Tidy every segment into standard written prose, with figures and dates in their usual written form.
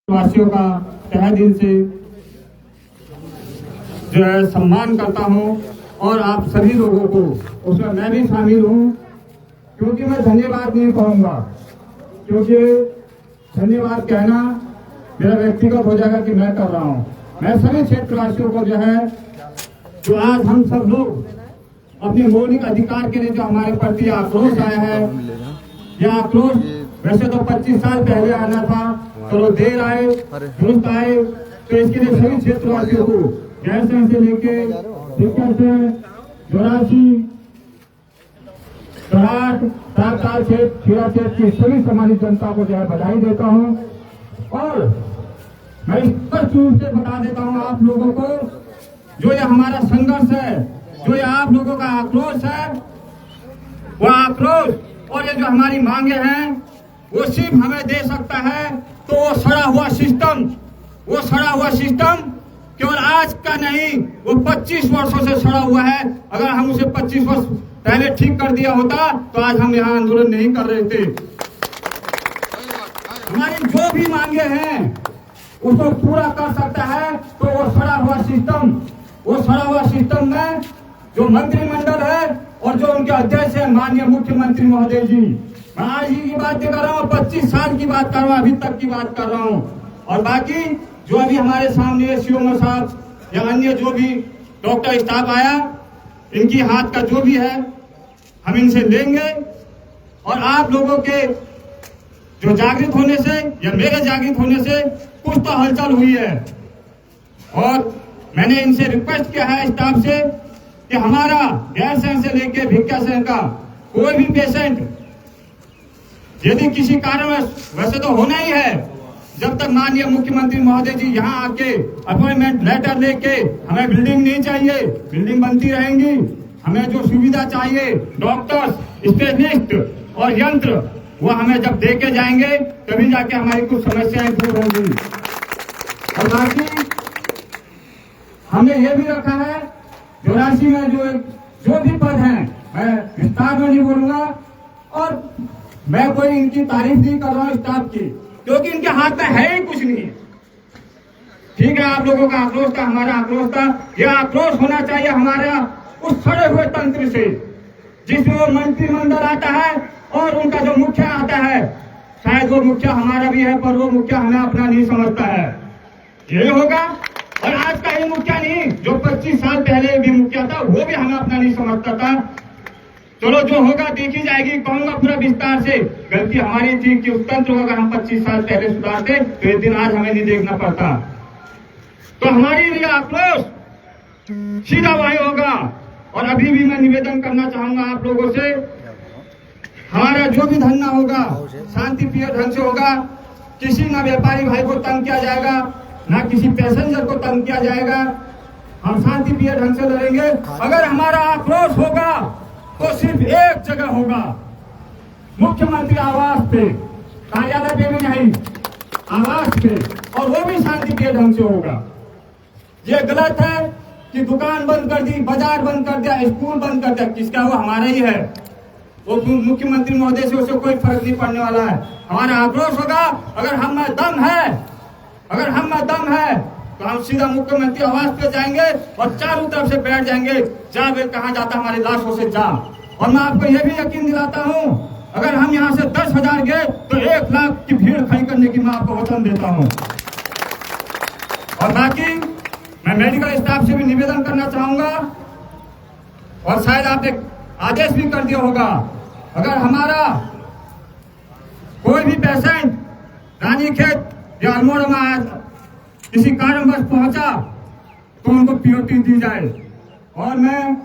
वासियों का तहे दिल से जो है सम्मान करता हूं और आप सभी लोगों को उसमें मैं भी शामिल हूं, क्योंकि मैं धन्यवाद नहीं कहूंगा, क्योंकि धन्यवाद कहना मेरा व्यक्तिगत हो जाएगा कि मैं कर रहा हूं। मैं सभी क्षेत्रवासियों को जो है जो आज हम सब लोग अपने मौलिक अधिकार के लिए जो हमारे प्रति आक्रोश आया है, यह आक्रोश वैसे तो 25 साल पहले आना था, चलो देर आए दुरुस्त आए, तो इसके लिए सभी क्षेत्रवासियों को गैरसैंण से लेके भिक्कर से जोरासी कराट ताल क्षेत्र खीरा क्षेत्र की सभी सम्मानित जनता को जो है बधाई देता हूं। और मैं स्पष्ट रूप से बता देता हूं आप लोगों को, जो ये हमारा संघर्ष है, जो ये आप लोगों का आक्रोश है, वो आक्रोश और ये जो हमारी मांगे हैं वो सिर्फ हमें दे सकता है तो वो सड़ा हुआ सिस्टम केवल आज का नहीं, वो 25 वर्षों से सड़ा हुआ है। अगर हम उसे 25 वर्ष पहले ठीक कर दिया होता तो आज हम यहाँ आंदोलन नहीं कर रहे थे। हमारी जो भी मांगे हैं उसको पूरा कर सकता है तो वो सड़ा हुआ सिस्टम में जो मंत्रिमंडल है और जो उनके अध्यक्ष है माननीय मुख्यमंत्री महोदय जी, मैं आज ही की बात कर रहा हूँ, 25 साल की बात कर रहा हूँ, अभी तक की बात कर रहा हूँ। और बाकी जो अभी हमारे सामने सीओ साहब या अन्य जो भी डॉक्टर स्टाफ आया, इनकी हाथ का जो भी है हम इनसे लेंगे। और आप लोगों के जो जागृत होने से या मेरे जागृत होने से कुछ तो हलचल हुई है, और मैंने इनसे रिक्वेस्ट किया है स्टाफ से कि हमारा गैरसैंण से लेके भिक्कर का कोई भी पेशेंट यदि किसी कारण वैसे तो होना ही है, जब तक माननीय मुख्यमंत्री महोदय जी यहाँ आके अपॉइंटमेंट लेटर लेके, हमें बिल्डिंग नहीं चाहिए, बिल्डिंग बनती रहेंगी, हमें जो सुविधा चाहिए डॉक्टर्स, स्पेशलिस्ट और यंत्र, वो हमें जब दे के जाएंगे तभी जाके हमारी कुछ समस्याएं दूर होंगी। और बाकी हमने ये भी रखा है जोरासी में जो भी पद हैं, मैं विस्तार में नहीं बोलूंगा और मैं कोई इनकी तारीफ नहीं कर रहा हूँ स्टाफ की, क्योंकि इनके हाथ में है ही कुछ नहीं। ठीक है, आप लोगों का आक्रोश था, हमारा आक्रोश था, यह आक्रोश होना चाहिए हमारा उस सड़े हुए तंत्र से जिसमें वो मंत्रिमंडल आता है और उनका जो मुखिया आता है, शायद वो मुखिया हमारा भी है पर वो मुखिया हमें अपना नहीं समझता है, ये होगा। और आज का ही मुखिया नहीं, जो 25 साल पहले भी मुखिया था वो भी हमें अपना नहीं समझता था। चलो जो होगा देखी जाएगी, कहूंगा पूरा विस्तार से, गलती हमारी थी कि उस तंत्र को अगर हम 25 साल पहले सुधारते तो ये दिन आज हमें नहीं देखना पड़ता। तो हमारी लिए आक्रोश सीधा वही होगा। और अभी भी मैं निवेदन करना चाहूंगा आप लोगों से, हमारा जो भी धरना होगा शांतिप्रिय ढंग से होगा, किसी ना व्यापारी भाई को तंग किया जाएगा, ना किसी पैसेंजर को तंग किया जाएगा, हम शांतिप्रिय ढंग से लड़ेंगे। अगर हमारा आक्रोश होगा तो सिर्फ एक जगह होगा, मुख्यमंत्री आवास पे, कार्यालय पे भी नहीं, आवास पे, और वो भी शांतिप्रिय ढंग से होगा। ये गलत है कि दुकान बंद कर दी, बाजार बंद कर दिया, स्कूल बंद कर दिया, किसका वो हमारा ही है, वो मुख्यमंत्री महोदय से उसे कोई फर्क नहीं पड़ने वाला है। हमारा आक्रोश होगा, अगर हम में दम है तो हम सीधा मुख्यमंत्री आवास पे जाएंगे और चारों तरफ से बैठ जाएंगे, जा वे कहाँ जाता हमारी लाशों से जा। और मैं आपको यह भी यकीन दिलाता हूँ, अगर हम यहाँ से 10,000 गए तो 1 लाख की भीड़ खड़ी करने की मैं आपको वचन देता हूँ। और बाकी मैं मेडिकल स्टाफ से भी निवेदन करना चाहूंगा, और शायद आपने आदेश भी कर दिया होगा, अगर हमारा कोई भी पेशेंट रानीखेत या अल्मोड़ा में किसी कारणवश पहुंचा तो उनको पीओटी दी जाए। और मैं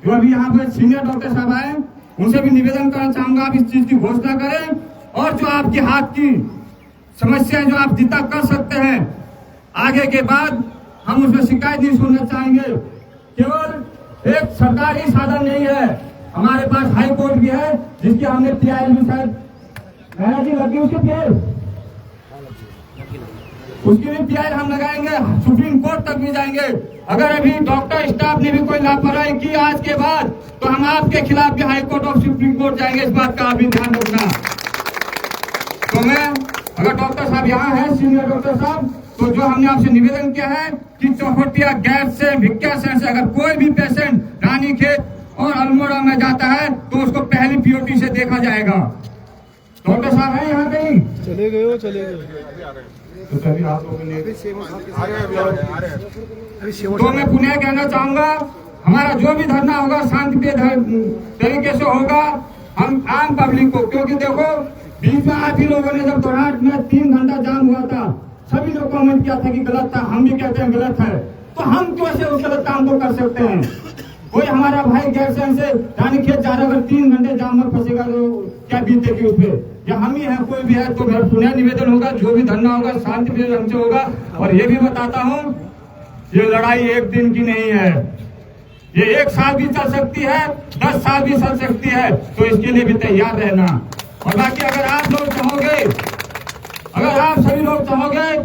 जो अभी यहाँ पर सीनियर डॉक्टर साहब आए उनसे भी निवेदन करना चाहूंगा, आप इस चीज की घोषणा करें, और जो आपके हाथ की समस्याएं जो आप जितना कर सकते हैं आगे के बाद हम उसमें शिकायत नहीं सुनना चाहेंगे। केवल एक सरकारी साधन नहीं है, हमारे पास हाई कोर्ट भी है जिसकी हमने पीआईएल भी शायद लगी, उसकी भी पीआईएल हम लगाएंगे, सुप्रीम कोर्ट तक भी जाएंगे। अगर अभी डॉक्टर स्टाफ ने भी कोई लापरवाही की आज के बाद तो हम आपके खिलाफ भी हाई कोर्ट और सुप्रीम कोर्ट जाएंगे, इस बात का आप भी ध्यान रखना। तो मैं अगर डॉक्टर साहब यहाँ हैं, सीनियर डॉक्टर साहब, तो जो हमने आपसे निवेदन किया है कि चौखटिया गैस से, भिक्या से अगर कोई भी पेशेंट रानीखेत और अल्मोड़ा में जाता है तो उसको पहली पीओटी से देखा जाएगा। डॉक्टर साहब हैं यहाँ कहीं? चले गए तो सभी आप लोगों ने तो मैं पुनः कहना चाहूंगा, हमारा जो भी धरना होगा शांतिप्रिय तरीके से होगा। हम आम पब्लिक को, क्योंकि देखो बीच में आप ही लोगों ने जब दोराट में 3 घंटा जाम हुआ था, सभी लोग कमेंट किया था कि गलत था, हम भी कहते हैं गलत है, तो हम कैसे उस गलत काम को कर सकते हैं? कोई हमारा भाई गैरसैंण से रानीखेत जा रहा, अगर 3 घंटे जाम में फंसेगा तो क्या बीतेगी उस पर? या हम ही है, कोई भी है, तो मेरा पुनः निवेदन होगा, जो भी धरना होगा शांतिप्रिय ढंग से होगा। और ये भी बताता हूँ, ये लड़ाई एक दिन की नहीं है, ये 1 साल भी चल सकती है, 10 साल भी चल सकती है, तो इसके लिए भी तैयार रहना। और बाकी अगर आप लोग चाहोगे, अगर आप सभी लोग चाहोगे,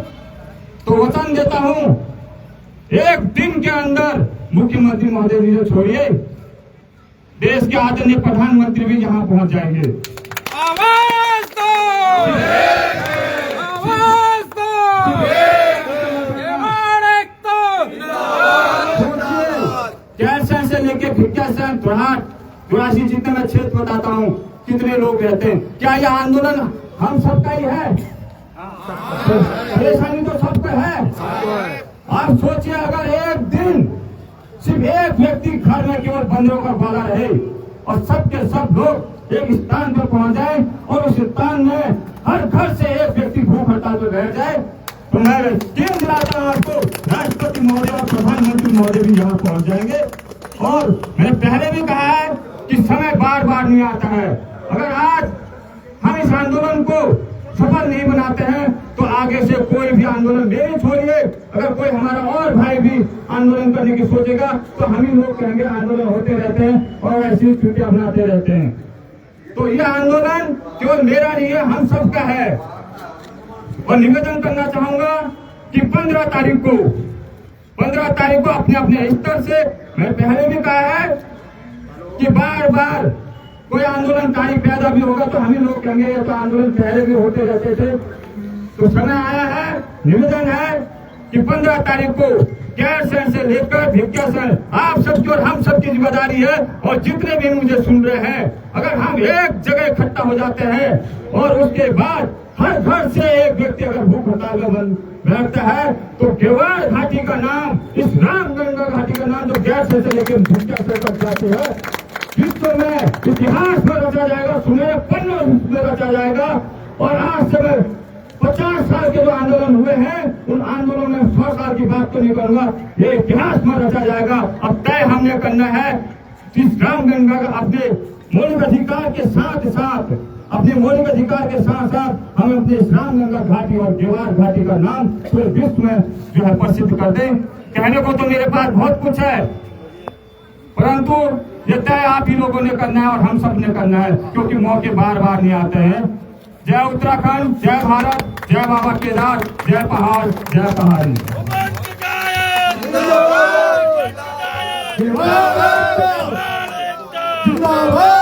तो वचन देता हूँ 1 दिन के अंदर मुख्यमंत्री महोदय जी से छोड़िए, देश के आदरणीय प्रधानमंत्री भी यहाँ पहुंच जाएंगे। आवाज दो, आवाज दो, गैरसैंण से लेके भिक्यासैंण, दोराट, 84 जितने मैं क्षेत्र बताता हूँ कितने लोग रहते हैं। क्या यह आंदोलन हम सबका ही है? परेशानी तो सबका है। आप सोचिए, अगर एक दिन सिर्फ एक व्यक्ति घर में केवल बंदरों का बाला रहे और सब के सब लोग एक स्थान पर पहुंच जाए और उस स्थान में हर घर से एक व्यक्ति भूख हड़ताल पर बैठ जाए, तो मैं यकीन दिलाता हूं आपको, राष्ट्रपति महोदय और प्रधानमंत्री महोदय भी यहाँ पहुंच जाएंगे। और मैंने पहले भी कहा है कि समय बार बार नहीं आता है। अगर आज हम इस आंदोलन को सफल नहीं बनाते हैं तो आगे से कोई भी आंदोलन, मेरी छोड़िए, अगर कोई हमारा और भाई भी आंदोलन करने की सोचेगा तो हम ही लोग कहेंगे आंदोलन होते रहते हैं और ऐसी स्थिति अपनाते रहते हैं। तो यह आंदोलन केवल मेरा नहीं है, हम सबका है। और निवेदन करना चाहूंगा कि 15 तारीख को अपने अपने स्तर से, मैंने पहले भी कहा है कि बार बार कोई आंदोलनकारी पैदा भी होगा तो हम ही लोग कहेंगे ये तो आंदोलन पहले भी होते रहते थे। तो समय आया है, निवेदन है कि 15 तारीख को गैरसैंण से लेकर भिक्यासैंण आप सबकी और हम सबकी जिम्मेदारी है। और जितने भी मुझे सुन रहे हैं, अगर हम एक जगह इकट्ठा हो जाते हैं और उसके बाद हर घर से एक व्यक्ति अगर भूख हड़ताल में बैठता है तो गेवार घाटी का नाम, इस रामगंगा घाटी का नाम जो गैरसैंण से लेकर भिक्यासैंण तक जाते हैं, विश्व में इतिहास में रचा जाएगा, सुनहरे पन्नों में रचा जाएगा। और आज से 50 साल के जो आंदोलन हुए हैं, उन आंदोलन में 100 साल की बात तो नहीं करूंगा, ये इतिहास में रचा जाएगा। अब तय हमने करना है इस रामगंगा का अपने मौलिक अधिकार के साथ साथ, हम अपने इस रामगंगा घाटी और गेवार घाटी का नाम पूरे विश्व में जो है प्रसिद्ध कर दें। कहने को तो मेरे पास बहुत कुछ है, परंतु ये तय आप ही लोगों ने करना है और हम सब ने करना है, क्योंकि मौके बार बार नहीं आते हैं। जय उत्तराखंड, जय भारत, जय बाबा केदार, जय पहाड़, जय पहाड़ी। जिंदाबाद।